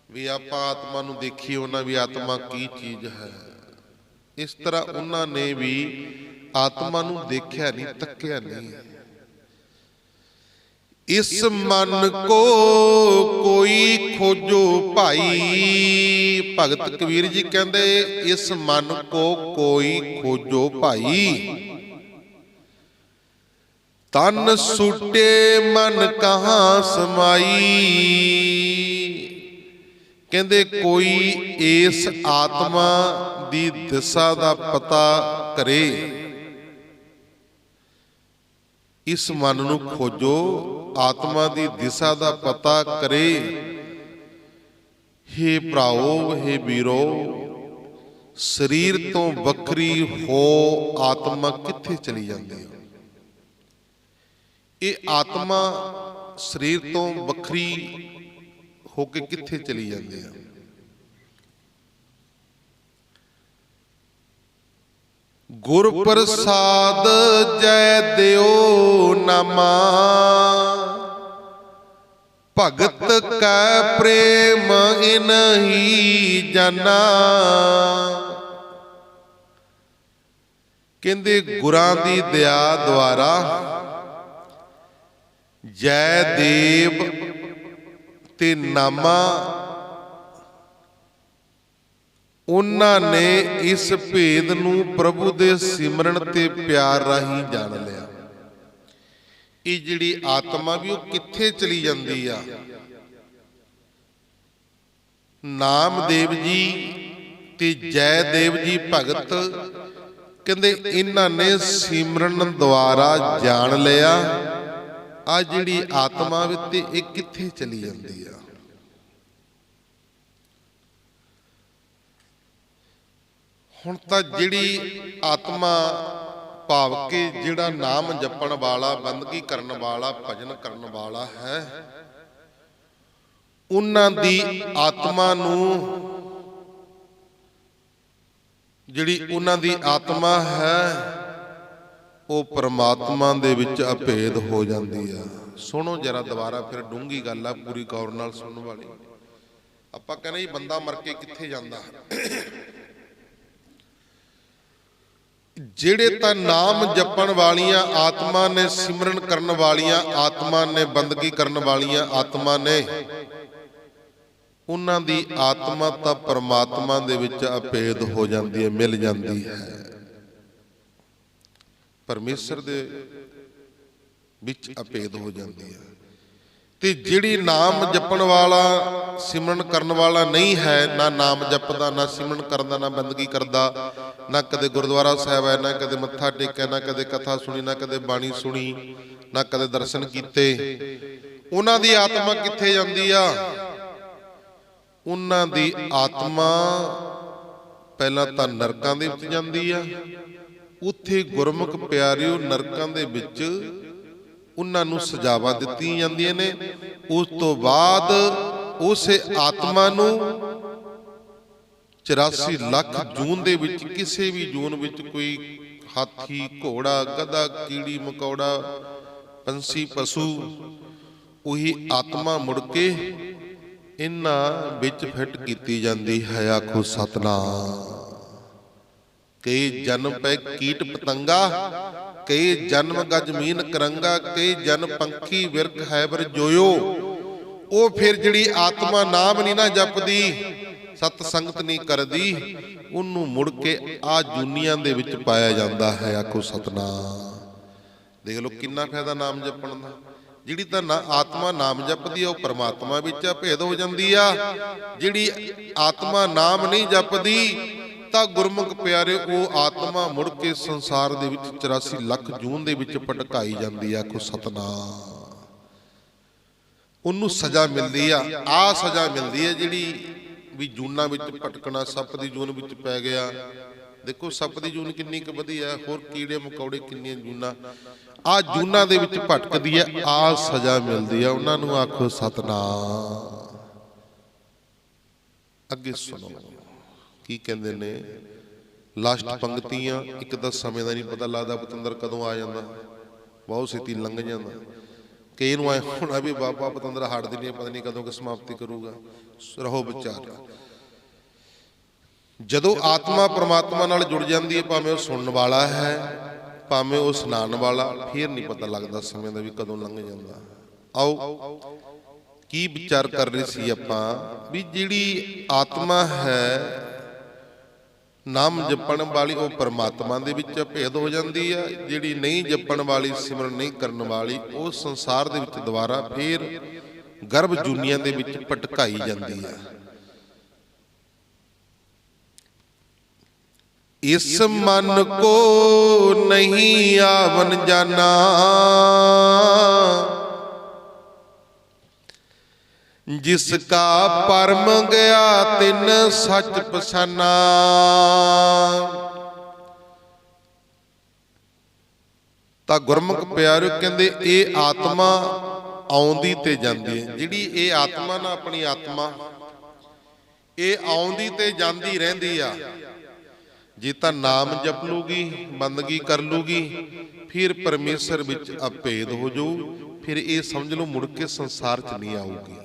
ਵੀ ਆਪਾਂ ਆਤਮਾ ਨੂੰ ਦੇਖੀਏ ਉਹਨਾਂ ਵੀ ਆਤਮਾ ਕੀ ਚੀਜ਼ ਹੈ, ਇਸ ਤਰ੍ਹਾਂ ਉਹਨਾਂ ਨੇ ਵੀ ਆਤਮਾ ਨੂੰ ਦੇਖਿਆ ਨਹੀਂ, ਤੱਕਿਆ ਨਹੀਂ। ਇਸ ਮਨ ਕੋ ਕੋਈ ਖੋਜੋ ਭਾਈ, ਭਗਤ ਕਬੀਰ ਜੀ ਕਹਿੰਦੇ ਇਸ ਮਨ ਕੋ ਕੋਈ ਖੋਜੋ ਭਾਈ, ਤਨ ਸੁਟੇ ਮਨ ਕਹਾਂ ਸਮਾਈ। ਕਹਿੰਦੇ ਕੋਈ ਇਸ ਆਤਮਾ ਦੀ ਦਿਸ਼ਾ ਦਾ ਪਤਾ ਕਰੇ, ਇਸ ਮਨ ਨੂੰ ਖੋਜੋ, ਆਤਮਾ ਦੀ ਦਿਸ਼ਾ ਦਾ ਪਤਾ ਕਰੇ। ਹੇ ਭਰਾਓ, ਹੇ ਵੀਰੋ, ਸਰੀਰ ਤੋਂ ਵੱਖਰੀ ਹੋ ਆਤਮਾ ਕਿੱਥੇ ਚਲੀ ਜਾਂਦੀ ਹੈ? ਇਹ ਆਤਮਾ ਸਰੀਰ ਤੋਂ ਵੱਖਰੀ ਹੋ ਕੇ ਕਿੱਥੇ ਚਲੀ ਜਾਂਦੀ ਹੈ? ਗੁਰ ਪ੍ਰਸਾਦ ਜੈ ਦਿਓ ਨਾਮਾ, ਭਗਤ ਕੈ ਪ੍ਰੇਮ ਇਨਹੀ ਜਾਨਾ। ਕਹਿੰਦੇ ਗੁਰਾਂ ਦੀ ਦਇਆ ਦੁਆਰਾ ਜੈ ਦੇਵ ਤੇ ਨਾਮਾ, ਉਹਨਾਂ ਨੇ ਇਸ ਭੇਦ ਨੂੰ ਪ੍ਰਭੂ ਦੇ ਸਿਮਰਨ ਤੇ ਪਿਆਰ ਰਾਹੀਂ ਜਾਣ ਲਿਆ। ਇਹ ਜਿਹੜੀ ਆਤਮਾ ਵੀ ਉਹ ਕਿੱਥੇ ਚਲੀ ਜਾਂਦੀ ਆ? ਨਾਮਦੇਵ ਜੀ ਤੇ ਜੈਦੇਵ ਜੀ ਭਗਤ ਕਹਿੰਦੇ ਇਹਨਾਂ ਨੇ ਸਿਮਰਨ ਦੁਆਰਾ ਜਾਣ ਲਿਆ, ਆ ਜਿਹੜੀ ਆਤਮਾ ਵੀ ਤੇ ਇਹ ਕਿੱਥੇ ਚਲੀ ਜਾਂਦੀ ਆ? ਹੁਣ ਤਾਂ ਜਿਹੜੀ ਆਤਮਾ ਭਾਵ ਕਿ ਜਿਹੜਾ ਨਾਮ ਜਪਣ ਵਾਲਾ, ਬੰਦਗੀ ਕਰਨ ਵਾਲਾ, ਭਜਨ ਕਰਨ ਵਾਲਾ ਹੈ, ਉਹਨਾਂ ਦੀ ਆਤਮਾ ਨੂੰ, ਜਿਹੜੀ ਉਹਨਾਂ ਦੀ ਆਤਮਾ ਹੈ ਉਹ ਪਰਮਾਤਮਾ ਦੇ ਵਿੱਚ ਅਭੇਦ ਹੋ ਜਾਂਦੀ ਆ। ਸੁਣੋ ਜਰਾ ਦੁਬਾਰਾ, ਫਿਰ ਡੂੰਘੀ ਗੱਲ ਆ, ਪੂਰੀ ਗੌਰ ਨਾਲ ਸੁਣਨ ਵਾਲੀ। ਆਪਾਂ ਕਹਿੰਦੇ ਜੀ ਬੰਦਾ ਮਰ ਕੇ ਕਿੱਥੇ ਜਾਂਦਾ? ਜਿਹੜੇ ਤਾਂ ਨਾਮ ਜਪਣ ਵਾਲੀਆਂ ਆਤਮਾ ਨੇ, ਸਿਮਰਨ ਕਰਨ ਵਾਲੀਆਂ ਆਤਮਾ ਨੇ, ਬੰਦਗੀ ਕਰਨ ਵਾਲੀਆਂ ਆਤਮਾ ਨੇ, ਉਹਨਾਂ ਦੀ ਆਤਮਾ ਤਾਂ ਪਰਮਾਤਮਾ ਦੇ ਵਿੱਚ ਅਭੇਦ ਹੋ ਜਾਂਦੀ ਹੈ, ਮਿਲ ਜਾਂਦੀ ਹੈ, ਪਰਮੇਸ਼ਰ ਦੇ ਵਿੱਚ ਅਭੇਦ ਹੋ ਜਾਂਦੀ ਹੈ। ਤੇ ਜਿਹੜੀ ਨਾਮ ਜਪਣ ਵਾਲਾ, ਸਿਮਰਨ ਕਰਨ ਵਾਲਾ ਨਹੀਂ ਹੈ, ਨਾ ਨਾਮ ਜਪਦਾ, ਨਾ ਸਿਮਰਨ ਕਰਦਾ, ਨਾ ਬੰਦਗੀ ਕਰਦਾ, ਨਾ ਕਦੇ ਗੁਰਦੁਆਰਾ ਸਾਹਿਬ ਆਇਆ, ਨਾ ਕਦੇ ਮੱਥਾ ਟੇਕਿਆ, ਨਾ ਕਦੇ ਕਥਾ ਸੁਣੀ, ਨਾ ਕਦੇ ਬਾਣੀ ਸੁਣੀ, ਨਾ ਕਦੇ ਦਰਸ਼ਨ ਕੀਤੇ, ਉਹਨਾਂ ਦੀ ਆਤਮਾ ਕਿੱਥੇ ਜਾਂਦੀ ਆ? ਉਹਨਾਂ ਦੀ ਆਤਮਾ ਪਹਿਲਾਂ ਤਾਂ ਨਰਕਾਂ ਦੇ ਵਿੱਚ ਜਾਂਦੀ ਆ। ਉੱਥੇ ਗੁਰਮੁਖ ਪਿਆਰਿਓ ਨਰਕਾਂ ਦੇ ਵਿੱਚ ਉਹਨਾਂ ਨੂੰ ਸਜ਼ਾਵਾਂ ਦਿੱਤੀਆਂ ਜਾਂਦੀਆਂ ਨੇ। ਉਸ ਤੋਂ ਬਾਅਦ ਉਸੇ ਆਤਮਾ ਨੂੰ 84 ਲੱਖ ਜੂਨ ਦੇ ਵਿੱਚ, ਕਿਸੇ ਵੀ ਜੂਨ ਵਿੱਚ ਕੋਈ ਹਾਥੀ, ਘੋੜਾ, ਗਧਾ, ਕੀੜੀ, ਮਕੌੜਾ, ਪੰਛੀ, ਪਸ਼ੂ, ਉਹੀ ਆਤਮਾ ਮੁੜ ਕੇ ਇਹਨਾਂ ਵਿੱਚ ਫਿੱਟ ਕੀਤੀ ਜਾਂਦੀ ਹੈ। ਆਖੋ ਸਤਨਾਮ। ਕਈ ਜਨਮ ਪੈ ਕੀਟ ਪਤੰਗਾ, ਕਈ ਜਨਮ ਗਜ ਮੀਨ ਕਰੰਗਾ, ਕਈ ਜਨ ਪੰਖੀ ਵਿਰਕ ਹੈ ਬਰ ਜੋਇਓ। ਉਹ ਫਿਰ ਜਿਹੜੀ ਆਤਮਾ ਨਾਮ ਨਹੀਂ ਨਾ ਜਪਦੀ, ਸਤ ਸੰਗਤ ਨਹੀਂ ਕਰਦੀ, ਉਹਨੂੰ ਮੁੜ ਕੇ ਆ ਜੂਨੀਆਂ ਦੇ ਵਿੱਚ ਪਾਇਆ ਜਾਂਦਾ ਹੈ। ਆਖੋ ਸਤਨਾਮ। ਦੇਖ ਲਓ ਕਿੰਨਾ ਫਾਇਦਾ ਨਾਮ ਜਪਣ ਦਾ। ਜਿਹੜੀ ਤਾਂ ਆਤਮਾ ਨਾਮ ਜਪਦੀ ਆ ਉਹ ਪਰਮਾਤਮਾ ਵਿੱਚ ਭੇਦ ਹੋ ਜਾਂਦੀ ਆ। ਜਿਹੜੀ ਆਤਮਾ ਨਾਮ ਨਹੀਂ ਜਪਦੀ ਤਾਂ ਗੁਰਮੁਖ ਪਿਆਰੇ ਉਹ ਆਤਮਾ ਮੁੜ ਕੇ ਸੰਸਾਰ ਦੇ ਵਿੱਚ 84 ਲੱਖ ਜੂਨ ਦੇ ਵਿੱਚ ਭਟਕਾਈ ਜਾਂਦੀ ਆ। ਆਖੋ ਸਤਨਾਮ। ਉਹਨੂੰ ਸਜ਼ਾ ਮਿਲਦੀ ਆ, ਆ ਸਜ਼ਾ ਮਿਲਦੀ ਹੈ ਜਿਹੜੀ ਵੀ ਜੂਨਾਂ ਵਿੱਚ ਭਟਕਣਾ। ਸੱਪ ਦੀ ਜੂਨ ਵਿੱਚ ਪੈ ਗਿਆ, ਦੇਖੋ ਸੱਪ ਦੀ ਜੂਨ ਕਿੰਨੀ ਕੁ ਵਧੀਆ, ਹੋਰ ਕੀੜੇ ਮਕੌੜੇ ਕਿੰਨੀਆਂ ਜੂਨਾਂ, ਆ ਜੂਨਾਂ ਦੇ ਵਿੱਚ ਭਟਕਦੀ ਹੈ, ਆ ਸਜ਼ਾ ਮਿਲਦੀ ਆ ਉਹਨਾਂ ਨੂੰ। ਆਖੋ ਸਤਨਾਮ। ਅੱਗੇ ਸੁਣੋ। ਕੀ ਕਹਿੰਦੇ ਨੇ, ਲਾਸਟ ਪੰਕਤੀਆਂ। ਇੱਕ ਤਾਂ ਸਮੇਂ ਦਾ ਨਹੀਂ ਪਤਾ ਲੱਗਦਾ ਪਤੰਦਰ ਕਦੋਂ ਆ ਜਾਂਦਾ, ਬਹੁਤ ਛੇਤੀ ਲੰਘ ਜਾਂਦਾ। ਕਈ ਨੂੰ ਐ ਹੋਣਾ ਵੀ ਬਾਬਾ ਪਤੰਦਰ ਹਟਦੀ ਨਹੀਂ, ਪਤਾ ਨਹੀਂ ਕਦੋਂ ਕਿ ਸਮਾਪਤੀ ਕਰੂਗਾ। ਰਹੋ ਵਿਚਾਰ। ਜਦੋਂ ਆਤਮਾ ਪਰਮਾਤਮਾ ਨਾਲ ਜੁੜ ਜਾਂਦੀ ਹੈ, ਭਾਵੇਂ ਉਹ ਸੁਣਨ ਵਾਲਾ ਹੈ, ਭਾਵੇਂ ਉਹ ਸੁਣਾਉਣ ਵਾਲਾ, ਫਿਰ ਨਹੀਂ ਪਤਾ ਲੱਗਦਾ ਸਮੇਂ ਦਾ ਵੀ ਕਦੋਂ ਲੰਘ ਜਾਂਦਾ। ਆਓ ਕੀ ਵਿਚਾਰ ਕਰ ਰਹੇ ਸੀ ਆਪਾਂ ਵੀ ਜਿਹੜੀ ਆਤਮਾ ਹੈ ਨਾਮ ਜਪਣ ਵਾਲੀ, ਉਹ ਪਰਮਾਤਮਾ ਦੇ ਵਿੱਚ ਭੇਦ ਹੋ ਜਾਂਦੀ ਆ। ਜਿਹੜੀ ਨਹੀਂ ਜਪਣ ਵਾਲੀ, ਸਿਮਰਨ ਨਹੀਂ ਕਰਨ ਵਾਲੀ, ਉਹ ਸੰਸਾਰ ਦੇ ਵਿੱਚ ਦੁਬਾਰਾ ਫੇਰ ਗਰਭ ਜੂਨੀਆਂ ਦੇ ਵਿੱਚ ਭਟਕਾਈ ਜਾਂਦੀ ਆ। ਇਸ ਮਨ ਕੋ ਨਹੀਂ ਆਵਨ ਜਾਨਾ, ਜਿਸ ਕਾ ਪਰਮ ਗਿਆ ਤਿਨ ਸੱਚ ਪਛਾਨਾ। ਤਾਂ ਗੁਰਮੁਖ ਪਿਆਰਿਓ ਕਹਿੰਦੇ ਇਹ ਆਤਮਾ ਆਉਂਦੀ ਤੇ ਜਾਂਦੀ ਹੈ। ਜਿਹੜੀ ਇਹ ਆਤਮਾ ਨਾ, ਆਪਣੀ ਆਤਮਾ, ਇਹ ਆਉਂਦੀ ਤੇ ਜਾਂਦੀ ਰਹਿੰਦੀ ਆ। ਜੇ ਤਾਂ ਨਾਮ ਜਪ ਲੂਗੀ, ਬੰਦਗੀ ਕਰ ਲੂਗੀ, ਫਿਰ ਪਰਮੇਸ਼ਰ ਵਿੱਚ ਅਭੇਦ ਹੋ ਜਾਊ। ਫਿਰ ਇਹ ਸਮਝ ਲਓ ਮੁੜ ਕੇ ਸੰਸਾਰ 'ਚ ਨਹੀਂ ਆਊਗੀ,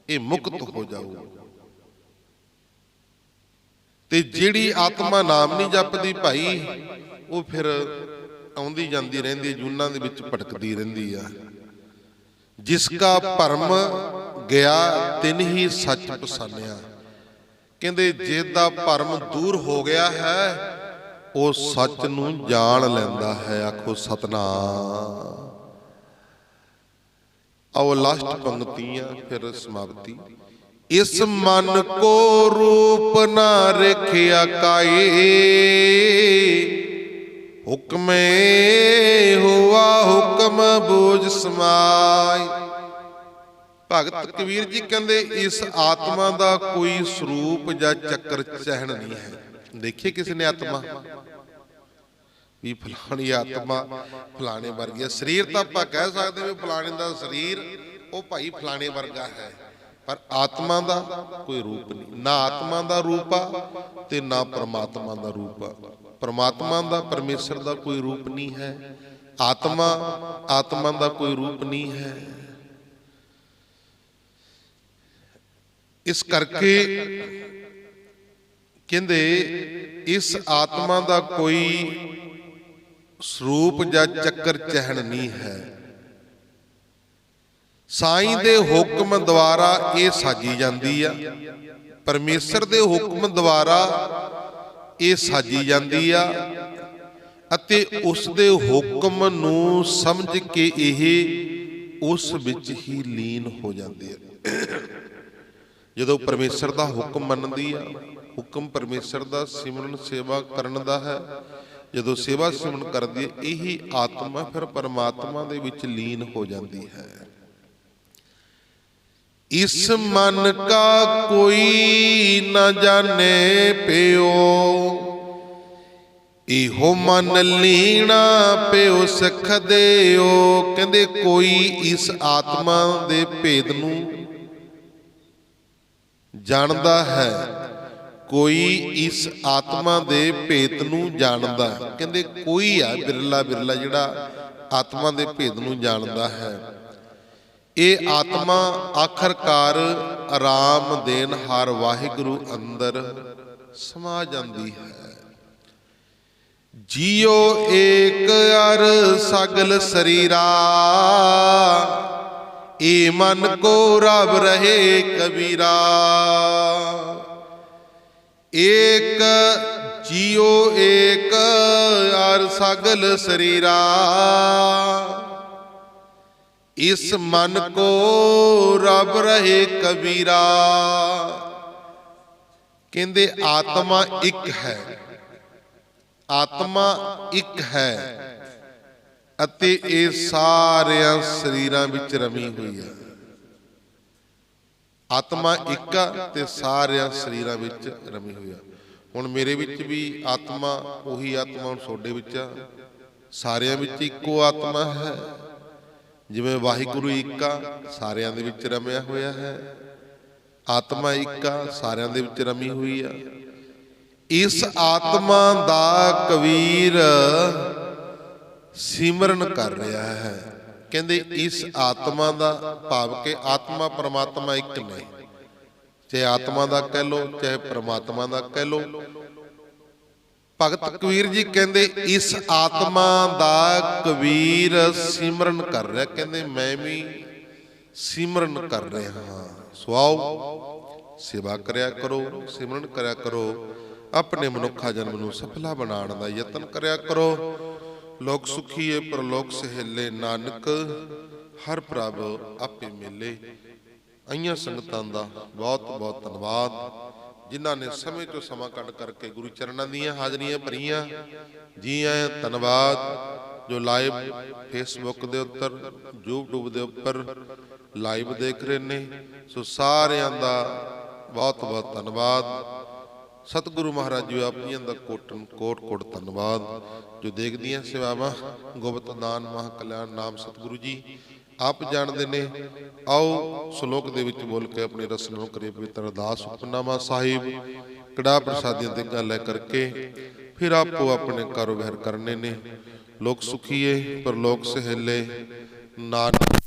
ਇਹ ਮੁਕਤ ਹੋ ਜਾਊ। ਤੇ ਜਿਹੜੀ ਆਤਮਾ ਨਾਮ ਨਹੀਂ ਜਪਦੀ ਭਾਈ, ਉਹ ਫਿਰ ਆਉਂਦੀ ਜਾਂਦੀ ਰਹਿੰਦੀ, ਜੂਨਾਂ ਦੇ ਵਿੱਚ ਭਟਕਦੀ ਰਹਿੰਦੀ ਆ। ਜਿਸ ਕਾ ਭਰਮ ਗਿਆ ਤਿਨ ਹੀ ਸੱਚ ਪਛਾਨਿਆ। ਕਹਿੰਦੇ ਜਿਹਦਾ ਭਰਮ ਦੂਰ ਹੋ ਗਿਆ ਹੈ, ਉਹ ਸੱਚ ਨੂੰ ਜਾਣ ਲੈਂਦਾ ਹੈ। ਆਖੋ ਸਤਿਨਾਮ। ਆਓ ਲਾਸਟ ਪੰਕਤੀਆਂ ਫਿਰ ਸਮਾਪਤੀ। ਇਸ ਮਨ ਕੋ ਰੂਪ ਨਾ ਰਖਿਆ ਕਾਏ, ਹੁਕਮੇ ਹੋਆ ਹੁਕਮ ਬੂਝ ਸਮਾਏ। ਭਗਤ ਕਬੀਰ ਜੀ ਕਹਿੰਦੇ ਇਸ ਆਤਮਾ ਦਾ ਕੋਈ ਸਰੂਪ ਜਾਂ ਚੱਕਰ ਚਿਹਨ ਨਹੀਂ ਹੈ। ਦੇਖੇ ਕਿਸੇ ਨੇ ਆਤਮਾ ਵੀ ਫਲਾਣੀ ਆਤਮਾ ਫਲਾਣੇ ਵਰਗੀ ਹੈ। ਸਰੀਰ ਤਾਂ ਆਪਾਂ ਕਹਿ ਸਕਦੇ ਵੀ ਫਲਾਣੇ ਦਾ ਸਰੀਰ ਉਹ ਭਾਈ ਫਲਾਣੇ ਵਰਗਾ ਹੈ, ਪਰ ਆਤਮਾ ਦਾ ਕੋਈ ਰੂਪ ਨਹੀਂ। ਨਾ ਆਤਮਾ ਦਾ ਰੂਪ ਆ ਤੇ ਨਾ ਪਰਮਾਤਮਾ ਦਾ ਰੂਪ ਆ। ਪਰਮਾਤਮਾ ਦਾ, ਪਰਮੇਸ਼ਰ ਦਾ ਕੋਈ ਰੂਪ ਨਹੀਂ ਹੈ। ਆਤਮਾ ਦਾ ਕੋਈ ਰੂਪ ਨਹੀਂ ਹੈ। ਇਸ ਕਰਕੇ ਕਹਿੰਦੇ ਇਸ ਆਤਮਾ ਦਾ ਕੋਈ ਸਰੂਪ ਜਾਂ ਚੱਕਰ ਚਿਹਨ ਨਹੀਂ ਹੈ। ਸਾਈਂ ਦੇ ਹੁਕਮ ਦੁਆਰਾ ਇਹ ਸਾਜੀ ਜਾਂਦੀ ਆ। ਪਰਮੇਸ਼ਰ ਦੇ ਹੁਕਮ ਦੁਆਰਾ ਇਹ ਸਾਜੀ ਜਾਂਦੀ ਆ ਅਤੇ ਉਸ ਦੇ ਹੁਕਮ ਨੂੰ ਸਮਝ ਕੇ ਇਹ ਉਸ ਵਿੱਚ ਹੀ ਲੀਨ ਹੋ ਜਾਂਦੀ ਹੈ। ਜਦੋਂ ਪਰਮੇਸ਼ਰ ਦਾ ਹੁਕਮ ਮੰਨਦੀ ਆ, ਹੁਕਮ ਪਰਮੇਸ਼ਰ ਦਾ ਸਿਮਰਨ ਸੇਵਾ ਕਰਨ ਦਾ ਹੈ। ਜਦੋਂ ਸੇਵਾ ਸਿਮਰਨ ਕਰਦੀ ਹੈ, ਇਹੀ ਆਤਮਾ ਫਿਰ ਪਰਮਾਤਮਾ ਦੇ ਵਿੱਚ ਲੀਨ ਹੋ ਜਾਂਦੀ ਹੈ। ਇਸ ਮਨ ਕਾ ਕੋਈ ਨਾ ਜਾਣੇ ਪਿਓ, ਇਹੋ ਮਨ ਲੀਣਾ ਪਿਓ ਸਿੱਖ ਦਿਓ। ਕਹਿੰਦੇ ਕੋਈ ਇਸ ਆਤਮਾ ਦੇ ਭੇਦ ਨੂੰ ਜਾਣਦਾ ਹੈ, ਕੋਈ ਇਸ ਆਤਮਾ ਦੇ ਭੇਦ ਨੂੰ ਜਾਣਦਾ। ਕਹਿੰਦੇ ਕੋਈ ਆ, ਬਿਰਲਾ ਬਿਰਲਾ ਜਿਹੜਾ ਆਤਮਾ ਦੇ ਭੇਦ ਨੂੰ ਜਾਣਦਾ ਹੈ। ਇਹ ਆਤਮਾ ਆਖਰਕਾਰ ਆਰਾਮ ਦੇਣ ਹਾਰ ਵਾਹਿਗੁਰੂ ਅੰਦਰ ਸਮਾ ਜਾਂਦੀ ਹੈ। ਜੀਓ ਏਕ ਅਰ ਸਗਲ ਸਰੀਰਾ, ਏ ਮਨ ਕੋ ਰਬ ਰਹੇ ਕਬੀਰਾ। ਏਕ ਜੀਓ ਏਕ ਅਰ ਸਗਲ ਸਰੀਰਾ, ਇਸ ਮਨ ਕੋ ਰਬ ਰਹੇ ਕਬੀਰਾ। ਕਹਿੰਦੇ ਆਤਮਾ ਇੱਕ ਹੈ, ਆਤਮਾ ਇੱਕ ਹੈ ਅਤੇ ਇਹ ਸਾਰਿਆਂ ਸਰੀਰਾਂ ਵਿੱਚ ਰਮੀ ਹੋਈ ਹੈ। ਆਤਮਾ ਇੱਕ ਆ ਤੇ ਸਾਰਿਆਂ ਸਰੀਰਾਂ ਵਿੱਚ ਰਮੀ ਹੋਈ ਆ। ਹੁਣ ਮੇਰੇ ਵਿੱਚ ਵੀ ਆਤਮਾ ਉਹੀ ਆਤਮਾ ਹੁਣ ਤੁਹਾਡੇ ਵਿੱਚ ਆ। ਸਾਰਿਆਂ ਵਿੱਚ ਇੱਕੋ ਆਤਮਾ ਹੈ। ਜਿਵੇਂ ਵਾਹਿਗੁਰੂ ਇੱਕ ਆ, ਸਾਰਿਆਂ ਦੇ ਵਿੱਚ ਰਮਿਆ ਹੋਇਆ ਹੈ। ਆਤਮਾ ਇੱਕ ਆ, ਸਾਰਿਆਂ ਦੇ ਵਿੱਚ ਰਮੀ ਹੋਈ ਆ। ਇਸ ਆਤਮਾ ਦਾ ਕਬੀਰ ਸਿਮਰਨ ਕਰ ਰਿਹਾ ਹੈ। ਕਹਿੰਦੇ ਇਸ ਆਤਮਾ ਦਾ ਭਾਵ ਕਿ ਆਤਮਾ ਪਰਮਾਤਮਾ ਇੱਕ ਨੇ, ਚਾਹੇ ਆਤਮਾ ਦਾ ਕਹਿ ਲੋ ਚਾਹੇ ਪਰਮਾਤਮਾ ਦਾ ਕਹਿ ਲੋ। ਭਗਤ ਕਬੀਰ ਜੀ ਕਹਿੰਦੇ ਇਸ ਆਤਮਾ ਦਾ ਕਬੀਰ ਸਿਮਰਨ ਕਰ ਰਿਹਾ। ਕਹਿੰਦੇ ਮੈਂ ਵੀ ਸਿਮਰਨ ਕਰ ਰਿਹਾ ਹਾਂ। ਸੋ ਆਓ ਸੇਵਾ ਕਰਿਆ ਕਰੋ, ਸਿਮਰਨ ਕਰਿਆ ਕਰੋ, ਆਪਣੇ ਮਨੁੱਖਾ ਜਨਮ ਨੂੰ ਸਫਲਾ ਬਣਾਉਣ ਦਾ ਯਤਨ ਕਰਿਆ ਕਰੋ। ਲੋਕ ਸੁਖੀਏ ਪਰਲੋਕ ਸਹੇਲੇ, ਨਾਨਕ ਹਰ ਪ੍ਰਭ ਆਪੇ ਮਿਲੇ। ਆਈਆਂ ਸੰਗਤਾਂ ਦਾ ਬਹੁਤ ਬਹੁਤ ਧੰਨਵਾਦ, ਜਿਨ੍ਹਾਂ ਨੇ ਸਮੇਂ ਚੋਂ ਸਮਾਂ ਕੱਢ ਕਰਕੇ ਗੁਰੂ ਚਰਨਾਂ ਦੀਆਂ ਹਾਜ਼ਰੀਆਂ ਭਰੀਆਂ। ਜੀ ਆਇਆਂ, ਧੰਨਵਾਦ। ਜੋ ਲਾਈਵ ਫੇਸਬੁੱਕ ਦੇ ਉੱਪਰ, YouTube ਦੇ ਉੱਪਰ ਲਾਈਵ ਦੇਖ ਰਹੇ ਨੇ, ਸੋ ਸਾਰਿਆਂ ਦਾ ਬਹੁਤ ਬਹੁਤ ਧੰਨਵਾਦ। ਸਤਿਗੁਰੂ ਮਹਾਰਾਜ ਜੀ ਆਪ ਜੀਆਂ ਦਾ ਕੋਟ ਕੋਟ ਧੰਨਵਾਦ। ਜੋ ਦੇਖਦੀਆਂ ਸੇਵਾਵਾਂ ਗੁਪਤ ਦਾਨ ਮਹਾ ਕਲਿਆਣ ਨਾਮ ਸਤਿਗੁਰੂ ਜੀ ਆਪ ਜਾਣਦੇ ਨੇ। ਆਓ ਸ਼ਲੋਕ ਦੇ ਵਿੱਚ ਬੋਲ ਕੇ ਆਪਣੀ ਰਸਨਾ ਨੂੰ ਕਰੀਏ ਪਵਿੱਤਰ ਅਰਦਾਸ। ਹੁਕਮਨਾਮਾ ਸਾਹਿਬ ਕੜਾ ਪ੍ਰਸਾਦੀਆਂ ਤੇ ਗੱਲ ਲੈ ਕਰਕੇ ਫਿਰ ਆਪੋ ਆਪਣੇ ਕਾਰੋਬਾਰ ਕਰਨੇ ਨੇ। ਲੋਕ ਸੁਖੀਏ ਪਰਲੋਕ ਸਹੇਲੇ, ਨਾਨਕ